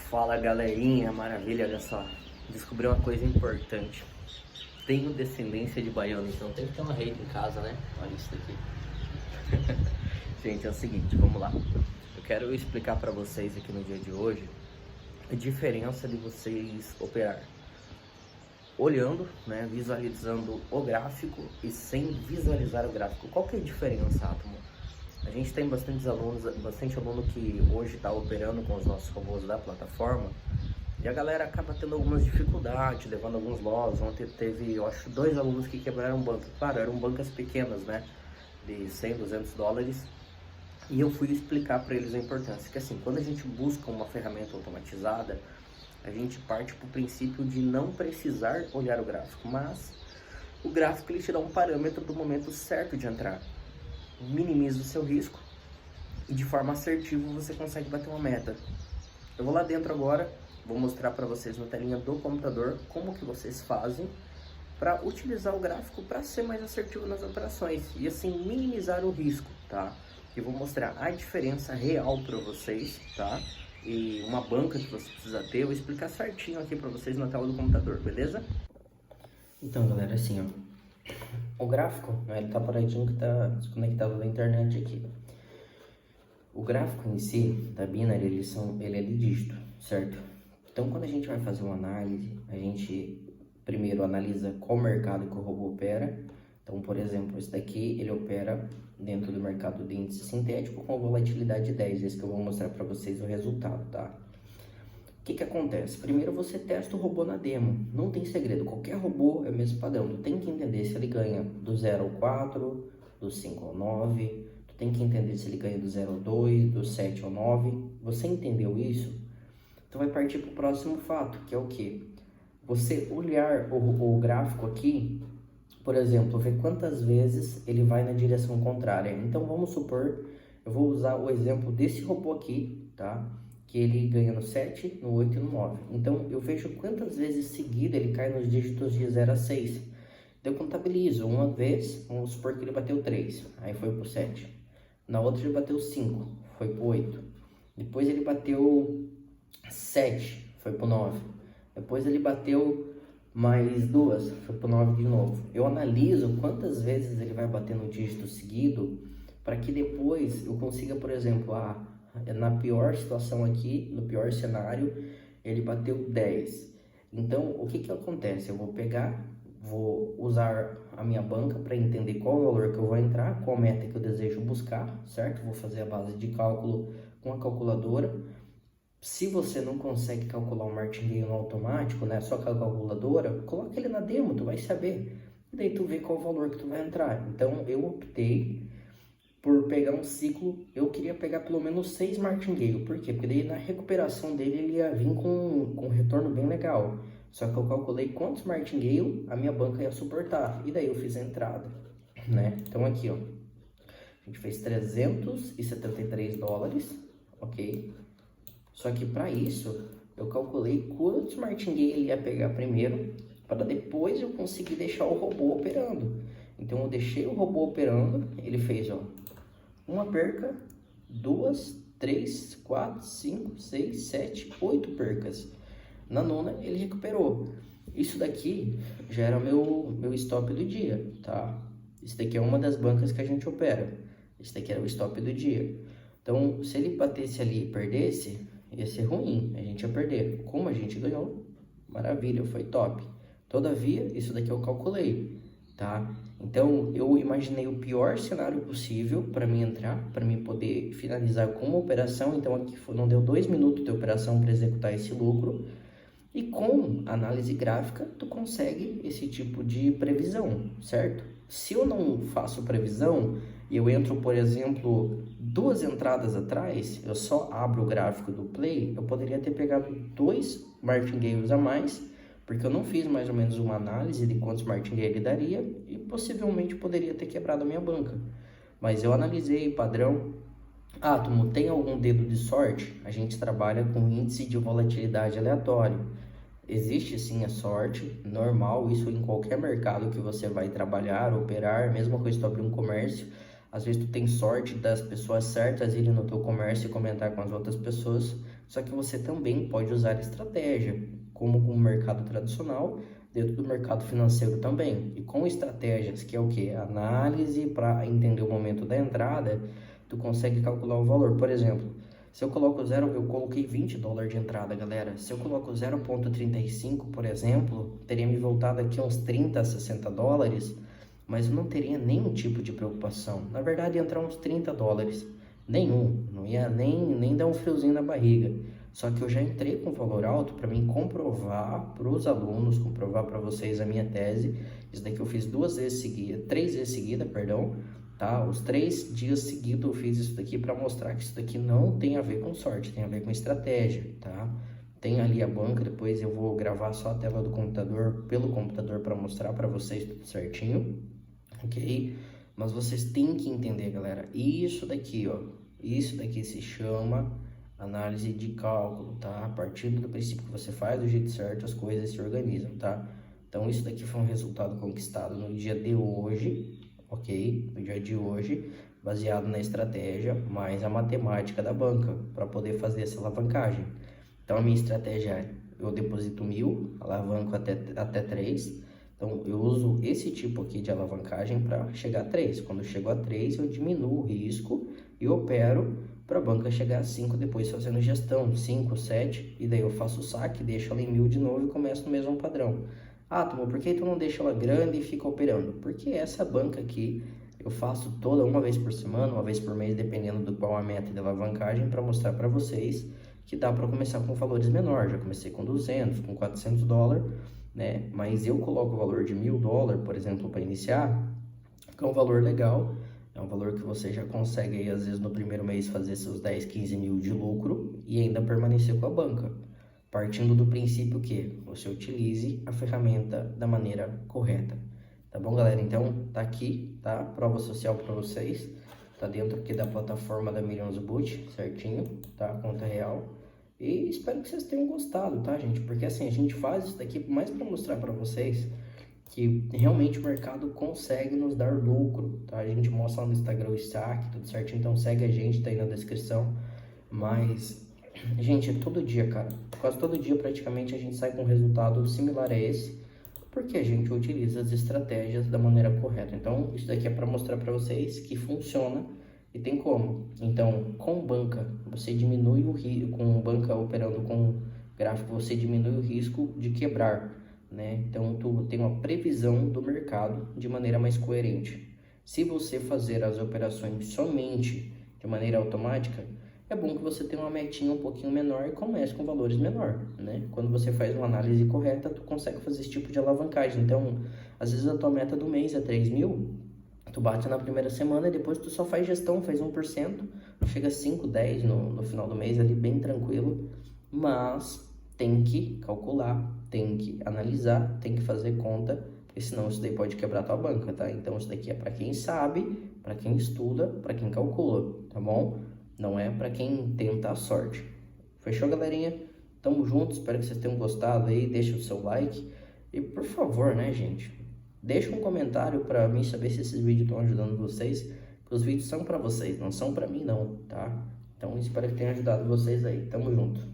Fala galerinha, maravilha, olha só. Descobri uma coisa importante. Tenho descendência de baiano, então tem que ter uma rede em casa, né? Olha isso daqui. Gente, é o seguinte, vamos lá. Eu quero explicar para vocês aqui no dia de hoje a diferença de vocês operar olhando, né, visualizando o gráfico e sem visualizar o gráfico. Qual que é a diferença, Átomo? A gente tem bastante aluno que hoje está operando com os nossos robôs da plataforma e a galera acaba tendo algumas dificuldades, levando alguns loss. Ontem teve, eu acho, 2 alunos que quebraram banca. Claro, eram bancas pequenas, né, de 100, 200 dólares. E eu fui explicar para eles a importância, que assim, quando a gente busca uma ferramenta automatizada, a gente parte para o princípio de não precisar olhar o gráfico, mas o gráfico ele te dá um parâmetro do momento certo de entrar. Minimiza o seu risco e de forma assertiva você consegue bater uma meta. Eu vou lá dentro agora, vou mostrar para vocês na telinha do computador como que vocês fazem para utilizar o gráfico para ser mais assertivo nas operações e assim minimizar o risco, tá? Eu vou mostrar a diferença real para vocês, tá? E uma banca que você precisa ter, eu vou explicar certinho aqui para vocês na tela do computador, beleza? Então, galera, assim, ó, o gráfico, né, ele tá paradinho que tá desconectado da internet aqui. O gráfico em si, da Binary, ele é de dígito, certo? Então, quando a gente vai fazer uma análise, a gente primeiro analisa qual mercado que o robô opera. Então, por exemplo, esse daqui, ele opera dentro do mercado de índice sintético com volatilidade de 10. Esse que eu vou mostrar para vocês o resultado, tá? O que que acontece? Primeiro você testa o robô na demo. Não tem segredo, qualquer robô é o mesmo padrão. Tu tem que entender se ele ganha do 0 ao 4, do 5 ao 9. Tu tem que entender se ele ganha do 0 ao 2, do 7 ao 9. Você entendeu isso? Então vai partir para o próximo fato, que é o quê? Você olhar o gráfico aqui, por exemplo, ver quantas vezes ele vai na direção contrária. Então vamos supor, eu vou usar o exemplo desse robô aqui, tá? Que ele ganha no 7, no 8 e no 9. Então eu vejo quantas vezes seguida ele cai nos dígitos de 0 a 6. Então eu contabilizo uma vez, vamos supor que ele bateu 3, aí foi pro 7. Na outra ele bateu 5, foi pro 8. Depois ele bateu 7, foi pro 9. Depois ele bateu mais 2, foi pro 9 de novo. Eu analiso quantas vezes ele vai bater no dígito seguido, para que depois eu consiga, por exemplo, na pior situação aqui, no pior cenário, ele bateu 10. Então, o que que acontece? Eu vou usar a minha banca para entender qual o valor que eu vou entrar, qual meta que eu desejo buscar, certo? Vou fazer a base de cálculo com a calculadora. Se você não consegue calcular o martingale no automático, né, só com a calculadora, coloca ele na demo, tu vai saber. E daí tu vê qual o valor que tu vai entrar. Então eu optei por pegar um ciclo, eu queria pegar pelo menos 6 martingale. Por quê? Porque daí na recuperação dele ele ia vir com um retorno bem legal. Só que eu calculei quantos martingale a minha banca ia suportar. E daí eu fiz a entrada, né? Então aqui, ó, a gente fez 373 dólares, ok? Só que para isso, eu calculei quantos martingale ele ia pegar primeiro, para depois eu conseguir deixar o robô operando. Então eu deixei o robô operando, ele fez, ó, uma perca, 2, 3, 4, 5, 6, 7, 8 percas. Na nona ele recuperou. Isso daqui já era meu stop do dia, tá? Isso daqui é uma das bancas que a gente opera. Esse daqui era o stop do dia. Então, se ele batesse ali e perdesse, ia ser ruim, a gente ia perder. Como a gente ganhou, maravilha, foi top. Todavia, isso daqui eu calculei, tá? Então, eu imaginei o pior cenário possível para mim entrar, para mim poder finalizar com uma operação. Então, aqui não deu 2 minutos de operação para executar esse lucro. E com análise gráfica, tu consegue esse tipo de previsão, certo? Se eu não faço previsão e eu entro, por exemplo, 2 entradas atrás, eu só abro o gráfico do Play, eu poderia ter pegado 2 martingales a mais, porque eu não fiz mais ou menos uma análise de quantos martingale ele daria e possivelmente poderia ter quebrado a minha banca. Mas eu analisei padrão. Átomo, tem algum dedo de sorte? A gente trabalha com índice de volatilidade aleatório. Existe sim a sorte, normal, isso em qualquer mercado que você vai trabalhar, operar, mesma coisa que tu abrir um comércio. Às vezes tu tem sorte das pessoas certas irem no teu comércio e comentar com as outras pessoas, Só que você também pode usar estratégia, como o mercado tradicional, dentro do mercado financeiro também. E com estratégias, que é o que? Análise para entender o momento da entrada, tu consegue calcular o valor. Por exemplo, se eu coloco zero, eu coloquei $20 de entrada, galera. Se eu coloco 0,35, por exemplo, teria me voltado aqui uns 30 a 60 dólares, mas eu não teria nenhum tipo de preocupação. Na verdade, ia entrar uns 30 dólares. Nenhum, não ia nem dar um friozinho na barriga. Só que eu já entrei com valor alto para mim comprovar para os alunos, comprovar para vocês a minha tese. Isso daqui eu fiz 3 vezes seguida, perdão, tá? Os 3 dias seguidos eu fiz isso daqui para mostrar que isso daqui não tem a ver com sorte, tem a ver com estratégia, tá? Tem ali a banca, depois eu vou gravar só a tela do computador, pelo computador, para mostrar para vocês tudo certinho, ok? Mas vocês têm que entender, galera, isso daqui, ó, isso daqui se chama análise de cálculo, tá? A partir do princípio que você faz do jeito certo, as coisas se organizam, tá? Então, isso daqui foi um resultado conquistado no dia de hoje, ok? No dia de hoje, baseado na estratégia, mais a matemática da banca, para poder fazer essa alavancagem. Então, a minha estratégia é, eu deposito 1.000, alavanco até 3. Então, eu uso esse tipo aqui de alavancagem para chegar a 3. Quando eu chego a 3, eu diminuo o risco e opero para a banca chegar a 5, depois fazendo gestão, 5, 7, e daí eu faço o saque, deixo ela em 1.000 de novo e começo no mesmo padrão. Ah, Tomo, por que tu não deixa ela grande e fica operando? Porque essa banca aqui eu faço toda uma vez por semana, uma vez por mês, dependendo do qual a meta de alavancagem, para mostrar para vocês que dá para começar com valores menores. Já comecei com 200, com 400 dólares, né? Mas eu coloco o valor de 1.000 dólares, por exemplo, para iniciar, que é um valor legal. É um valor que você já consegue aí, às vezes, no primeiro mês fazer seus 10, 15 mil de lucro e ainda permanecer com a banca. Partindo do princípio que você utilize a ferramenta da maneira correta. Tá bom, galera? Então, tá aqui, tá? Prova social para vocês. Tá dentro aqui da plataforma da Millions Boot, certinho, tá? Conta real. E espero que vocês tenham gostado, tá, gente? Porque assim, a gente faz isso daqui mais para mostrar para vocês que realmente o mercado consegue nos dar lucro, tá? A gente mostra lá no Instagram o saque, tudo certinho, então segue a gente, tá aí na descrição. Mas, gente, é todo dia, cara, quase todo dia praticamente a gente sai com um resultado similar a esse, porque a gente utiliza as estratégias da maneira correta. Então, isso daqui é para mostrar para vocês que funciona e tem como. Então, com banca, você diminui o risco, com banca operando com gráfico, você diminui o risco de quebrar, né? Então, tu tem uma previsão do mercado de maneira mais coerente. Se você fazer as operações somente de maneira automática, é bom que você tenha uma metinha um pouquinho menor e comece com valores menor, né? Quando você faz uma análise correta, tu consegue fazer esse tipo de alavancagem. Então, às vezes a tua meta do mês é 3.000, tu bate na primeira semana e depois tu só faz gestão, faz 1%, chega a 5, 10 no final do mês ali, bem tranquilo. Mas tem que calcular, tem que analisar, tem que fazer conta, porque senão isso daí pode quebrar tua banca, tá? Então isso daqui é para quem sabe, para quem estuda, para quem calcula, tá bom? Não é para quem tenta a sorte. Fechou, galerinha? Tamo junto, espero que vocês tenham gostado aí, deixa o seu like. E por favor, né, gente? Deixa um comentário para mim saber se esses vídeos estão ajudando vocês. Porque os vídeos são para vocês, não são para mim não, tá? Então espero que tenha ajudado vocês aí. Tamo junto.